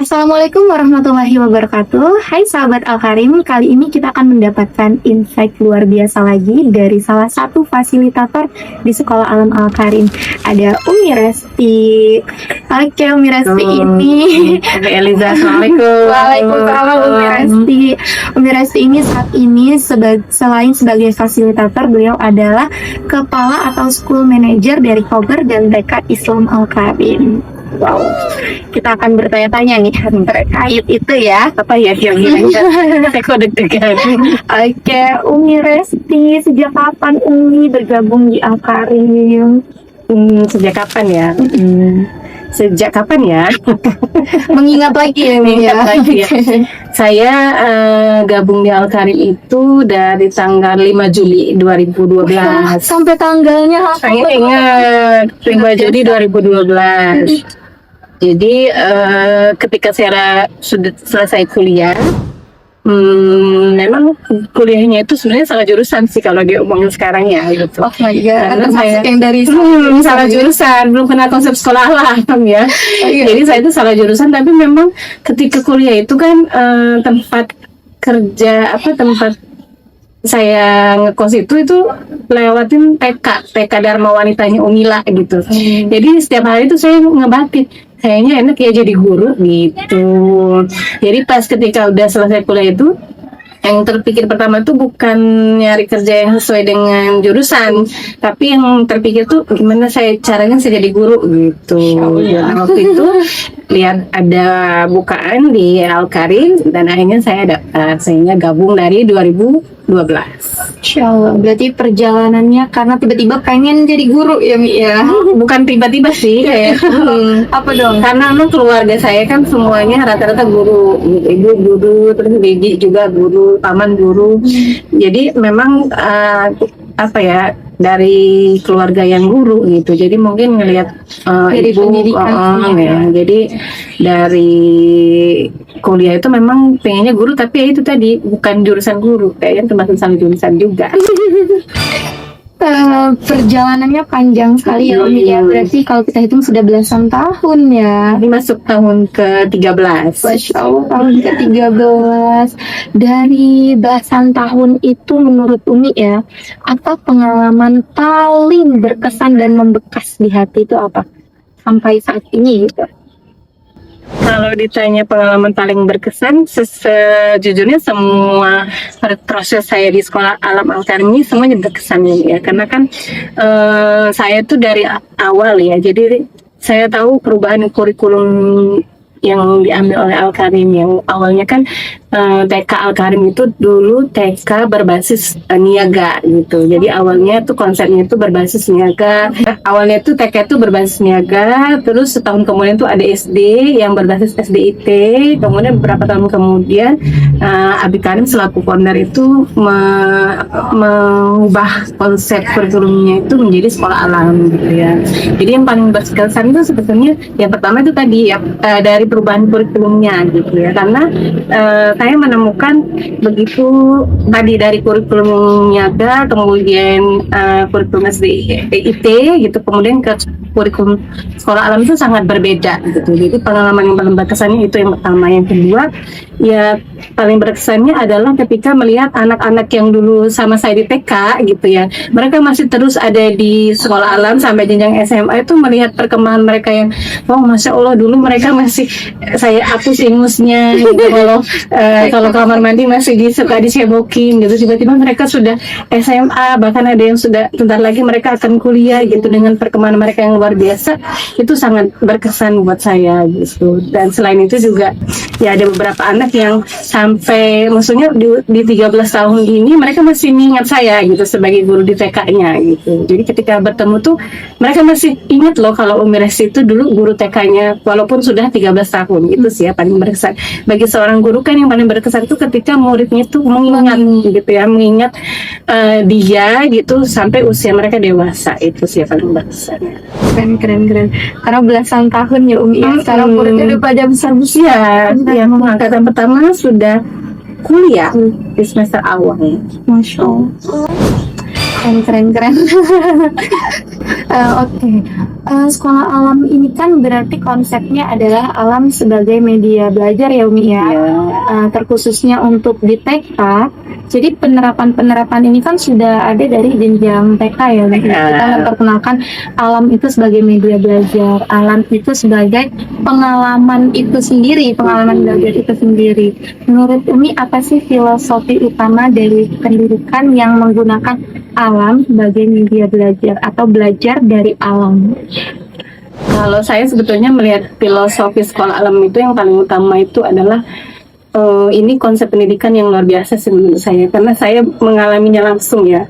Assalamualaikum warahmatullahi wabarakatuh. Hai sahabat Al-Karim, kali ini kita akan mendapatkan insight luar biasa lagi dari salah satu fasilitator di Sekolah Alam Al-Karim. Ada Umi Resti. Oke, Umi Resti ini. Eliza, Assalamualaikum. Waalaikumsalam Umi Resti. Umi Resti ini saat ini selain sebagai fasilitator, beliau adalah kepala atau school manager dari Kober dan TK Islam Al-Karim. Wow, kita akan bertanya-tanya nih terkait itu ya. Apa ya yang saya kok deg-degan. Oke, Umi Resti, sejak kapan Umi bergabung di Al-Karim? Sejak kapan ya? Sejak kapan ya? Mengingat lagi ya, Umi ya. Mengingat lagi ya. Saya gabung di Al-Karim itu dari tanggal 5 Juli 2012. Sampai tanggalnya apa? Saya ingat 5 Juli 2012. Jadi ketika saya sudah selesai kuliah, memang kuliahnya itu sebenarnya salah jurusan sih kalau diomongin sekarang ya gitu. Oh my god, Karena saya yang dari salah jurusan, belum kenal konsep sekolah alam ya. Jadi saya itu salah jurusan, tapi memang ketika kuliah itu kan tempat kerja tempat saya ngekos itu lewatin TK Dharma Wanitanya Umila gitu. Jadi setiap hari itu saya ngebatin, kayaknya enak ya jadi guru gitu. Jadi pas ketika udah selesai kuliah itu, yang terpikir pertama tuh bukan nyari kerja yang sesuai dengan jurusan, tapi yang terpikir tuh gimana caranya saya jadi guru gitu. Dan waktu itu lihat ada bukaan di Al-Karim dan akhirnya saya daftar, sehingga gabung dari 2012. Insya Allah, berarti perjalanannya karena tiba-tiba pengen jadi guru ya, Mi ya? Bukan tiba-tiba sih, kayak Apa dong? karena memang keluarga saya kan semuanya rata-rata guru, ibu guru, terus bibi juga guru, paman guru. Jadi memang dari keluarga yang guru gitu. Jadi mungkin ngelihat Dari ibu pendidikan jadi dari kuliah itu memang pengennya guru, tapi ya itu tadi bukan jurusan guru, kayaknya termasuk sama jurusan juga. Perjalanannya panjang sekali ya, Umi ya. Berarti kalau kita hitung sudah belasan tahun ya. Ini masuk tahun ke-13. Masya Allah, tahun ke-13. Dari belasan tahun itu menurut Umi ya, apa pengalaman paling berkesan dan membekas di hati itu apa? Sampai saat ini gitu. Kalau ditanya pengalaman paling berkesan, sejujurnya semua proses saya di Sekolah Alam Al-Karim ini semuanya berkesan ya. Karena kan saya tuh dari awal ya, jadi saya tahu perubahan kurikulum yang diambil oleh Al-Karim. Yang awalnya kan TK Al-Karim itu dulu TK berbasis niaga gitu. Jadi awalnya tuh konsepnya itu berbasis niaga. Awalnya tuh TK itu berbasis niaga, terus setahun kemudian tuh ada SD yang berbasis SDIT. Kemudian beberapa tahun kemudian Abi Karim selaku founder itu mengubah konsep kurikulumnya itu menjadi sekolah alam gitu ya. Jadi yang paling berkesan itu sebetulnya yang pertama itu tadi ya, dari perubahan kurikulumnya gitu ya. Karena saya menemukan begitu tadi dari kurikulum niaga, kemudian kurikulum SDIT gitu, kemudian ke kurikulum sekolah alam itu sangat berbeda gitu. Jadi pengalaman yang paling berkesannya itu yang pertama. Yang kedua ya paling berkesannya adalah ketika melihat anak-anak yang dulu sama saya di TK gitu ya, mereka masih terus ada di sekolah alam sampai jenjang SMA, itu melihat perkembangan mereka yang Masya Allah, dulu mereka masih saya hapus ingusnya gitu, kalau kamar mandi masih suka disebokin gitu, tiba-tiba mereka sudah SMA, bahkan ada yang sudah bentar lagi mereka akan kuliah gitu. Dengan perkembangan mereka yang luar biasa, itu sangat berkesan buat saya gitu. Dan selain itu juga ya ada beberapa anak yang sampai maksudnya di 13 tahun ini mereka masih ingat saya gitu sebagai guru di TK-nya gitu. Jadi ketika bertemu tuh mereka masih ingat loh kalau Umi Resti itu dulu guru TK-nya walaupun sudah 13 tahun. Itu sih ya paling berkesan. Bagi seorang guru kan yang paling berkesan itu ketika muridnya itu mengingat gitu ya, mengingat dia gitu sampai usia mereka dewasa. Itu sih yang paling berkesan. Keren. Karena belasan tahun ya, Umi ya. Sekarang muridnya udah pada besar-besar. Yang angkatan pertama sudah kuliah di semester awal. Masya Allah. keren. Oke. Sekolah alam ini kan berarti konsepnya adalah alam sebagai media belajar ya Umi ya. Terkhususnya untuk di TK. Jadi penerapan ini kan sudah ada dari jenjang TK ya. Kita memperkenalkan alam itu sebagai media belajar, alam itu sebagai pengalaman belajar itu sendiri. Menurut Umi apa sih filosofi utama dari pendidikan yang menggunakan alam sebagai media belajar atau belajar dari alam? Kalau saya sebetulnya melihat filosofi sekolah alam itu yang paling utama itu adalah ini konsep pendidikan yang luar biasa sih menurut saya, karena saya mengalaminya langsung ya.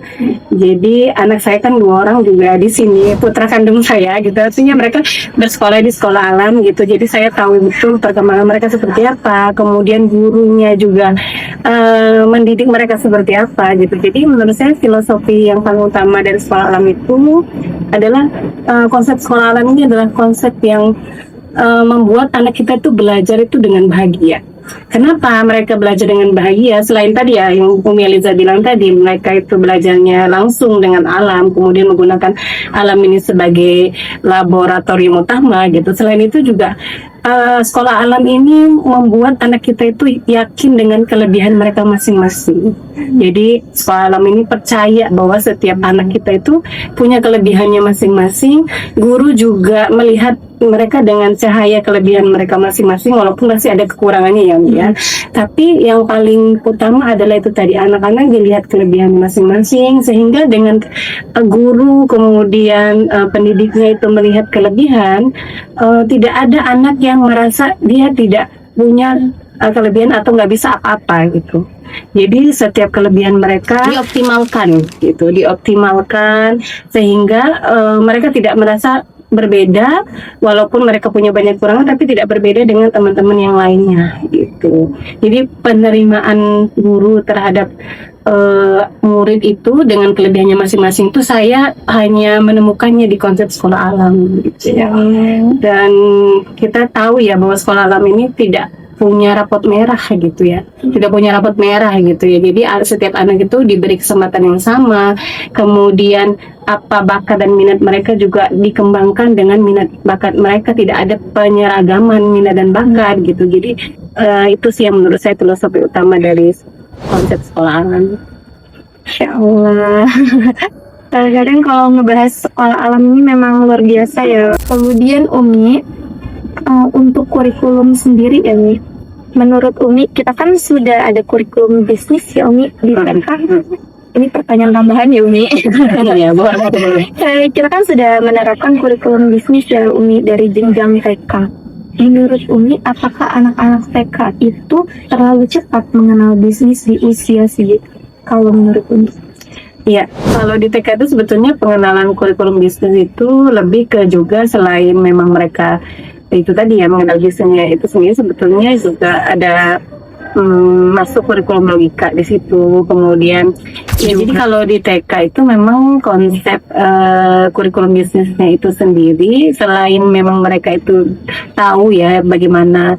Jadi anak saya kan 2 orang juga di sini, putra kandung saya gitu, artinya mereka bersekolah di sekolah alam gitu. Jadi saya tahu betul perkembangan mereka seperti apa, kemudian gurunya juga mendidik mereka seperti apa gitu. Jadi menurut saya filosofi yang paling utama dari sekolah alam itu adalah konsep sekolah alam ini adalah konsep yang membuat anak kita itu belajar itu dengan bahagia. Kenapa mereka belajar dengan bahagia? Selain tadi ya yang Umi Eliza bilang tadi, mereka itu belajarnya langsung dengan alam, kemudian menggunakan alam ini sebagai laboratorium utama gitu. Selain itu juga sekolah alam ini membuat anak kita itu yakin dengan kelebihan mereka masing-masing. Jadi sekolah alam ini percaya bahwa setiap anak kita itu punya kelebihannya masing-masing. Guru juga melihat mereka dengan cahaya kelebihan mereka masing-masing, walaupun masih ada kekurangannya ya. Tapi yang paling utama adalah itu tadi, anak-anak dilihat kelebihan masing-masing, sehingga dengan guru kemudian pendidiknya itu melihat kelebihan, tidak ada anak yang merasa dia tidak punya kelebihan atau nggak bisa apa-apa gitu. Jadi setiap kelebihan mereka dioptimalkan sehingga mereka tidak merasa berbeda, walaupun mereka punya banyak kekurangan, tapi tidak berbeda dengan teman-teman yang lainnya gitu. Jadi penerimaan guru terhadap murid itu dengan kelebihannya masing-masing itu saya hanya menemukannya di konsep sekolah alam gitu. Dan kita tahu ya bahwa sekolah alam ini tidak punya rapot merah gitu ya, jadi setiap anak itu diberi kesempatan yang sama, kemudian apa bakat dan minat mereka juga dikembangkan dengan minat bakat mereka, tidak ada penyeragaman minat dan bakat gitu. Jadi itu sih yang menurut saya filosofi utama dari konsep sekolah alam. Insya Allah. Kadang-kadang kalau ngebahas sekolah alam ini memang luar biasa ya. Kemudian Umi, untuk kurikulum sendiri ya Umi, menurut Umi kita kan sudah ada kurikulum bisnis ya Umi di TK. Ini pertanyaan tambahan ya Umi. Ya, boleh. Kita kan sudah menerapkan kurikulum bisnis ya Umi dari jenjang TK. Menurut Umi, apakah anak-anak TK itu terlalu cepat mengenal bisnis di usia segitu? Kalau menurut Umi? Ya, kalau di TK itu sebetulnya pengenalan kurikulum bisnis itu lebih ke juga selain memang mereka itu tadi ya mengenal bisnisnya itu sendiri, sebetulnya juga ada masuk kurikulum logika di situ. Kemudian ya, jadi kalau di TK itu memang konsep kurikulum bisnisnya itu sendiri, selain memang mereka itu tahu ya bagaimana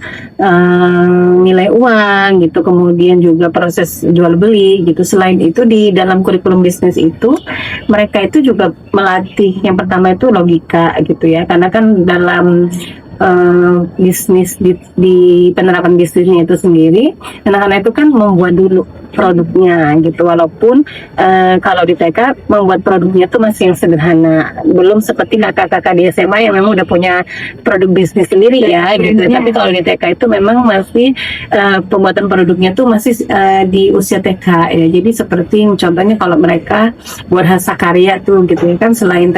nilai uang gitu, kemudian juga proses jual beli gitu. Selain itu di dalam kurikulum bisnis itu mereka itu juga melatih yang pertama itu logika gitu ya, karena kan dalam bisnis di penerapan bisnisnya itu sendiri, anak-anak itu kan membuat dulu produknya gitu, walaupun kalau di TK membuat produknya itu masih yang sederhana, belum seperti kakak-kakak di SMA yang memang udah punya produk bisnis sendiri ya gitu. Tapi kalau di TK itu memang masih pembuatan produknya tuh masih di usia TK ya. Jadi seperti contohnya kalau mereka buat hasil karya tuh gitu ya kan, selain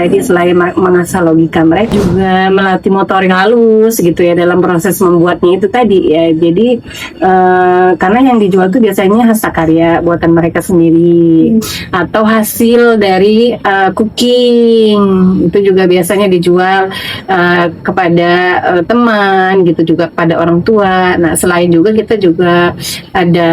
mengasah logika, mereka juga melatih motorik halus gitu ya dalam proses membuatnya itu tadi ya. Jadi karena yang dijual tuh biasanya hasil karya buatan mereka sendiri atau hasil dari cooking, itu juga biasanya dijual kepada teman gitu, juga pada orang tua. Nah selain juga kita juga ada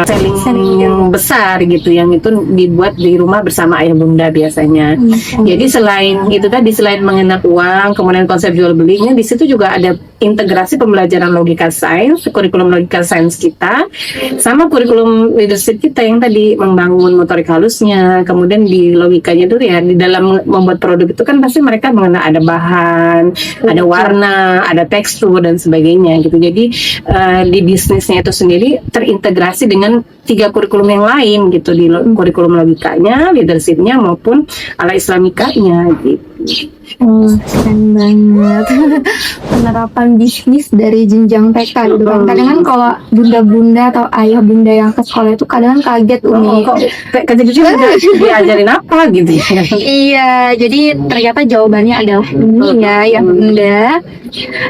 selling yang besar gitu, yang itu dibuat di rumah bersama ayah bunda biasanya. Jadi selain itu tadi, selain mengenal uang, kemudian konsep jual belinya, di situ juga ada integrasi pembelajaran logika sains, kurikulum logika sains kita sama kurikulum leadership kita yang tadi membangun motorik halusnya, kemudian di logikanya dulu ya, di dalam membuat produk itu kan pasti mereka mengenal ada bahan, ada warna, ada tekstur dan sebagainya gitu. Jadi di bisnisnya itu sendiri terintegrasi dengan 3 kurikulum yang lain gitu, di kurikulum logikanya, leadershipnya maupun ala islamikanya gitu. Oh, keren banget. Penerapan bisnis dari jenjang TK gitu kan. Kadang kan kalau bunda-bunda atau ayah bunda yang ke sekolah itu kadang kaget Umi. Kok kecil-kecil udah diajarin apa gitu ya? Iya, jadi ternyata jawabannya adalah ini ya bunda.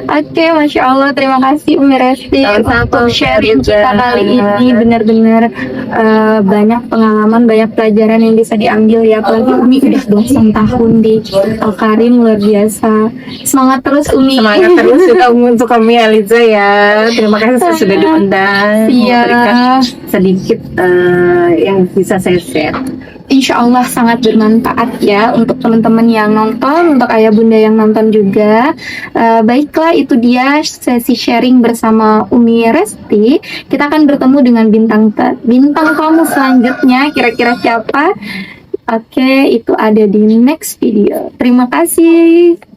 Oke, Masya Allah, terima kasih Umi Resti untuk sharing kita kali ini. Benar-benar banyak pengalaman, banyak pelajaran yang bisa diambil ya. Apalagi Umi udah belasan tahun di Al-Karim, luar biasa. Semangat terus Umi. Semangat terus juga untuk kami Aliza ya. Terima kasih sudah diundang. Iya. Memberikan sedikit yang bisa saya share. Insya Allah sangat bermanfaat ya untuk teman-teman yang nonton, untuk ayah bunda yang nonton juga. Baiklah, itu dia sesi sharing bersama Umi Resti. Kita akan bertemu dengan bintang tamu selanjutnya. Kira-kira siapa? Oke, itu ada di next video. Terima kasih.